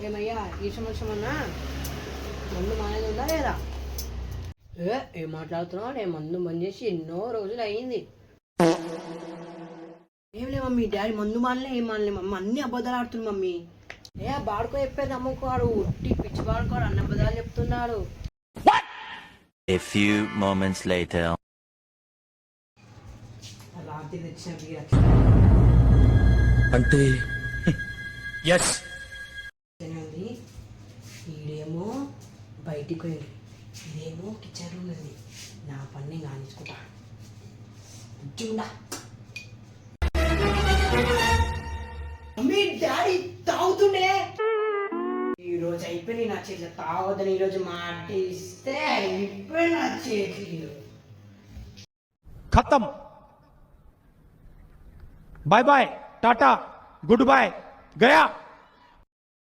ఏమయ్యా ఈ సంవత్సరమన్నా మందు మానేది ఉందా లేదా? ఏం మాట్లాడుతున్నావు? నేను మందు బంద్ చేసి ఎన్నో రోజులు అయ్యింది. ఏం లే మమ్మీ, డాడీ మందు మానలే, ఏం మానలే మమ్మీ, అన్ని అబద్ధాలు ఆడుతుంది మమ్మీ. బాడుకో చెప్పేది నమ్ముకోడు, ఉట్టి పిచ్చి బాడుకోడు, అన్ని అబద్ధాలు చెప్తున్నాడు. A few moments later. రాత్రి తెచ్చిన అంటే ఎస్ ఉంది. ఈడేమో బయటికి పోయింది, ఇదేమో కిచెన్ రూమ్ ఉంది. నా పని కానిచ్చుకుంటా. Mummy daddy తాగుతుండే. ఈరోజు అయిపోయి నా చేతిలో తాగొద్దని ఈరోజు మాటిస్తే అయిపోయి నా చేతిలో. खत्म bye bye tata goodbye गया।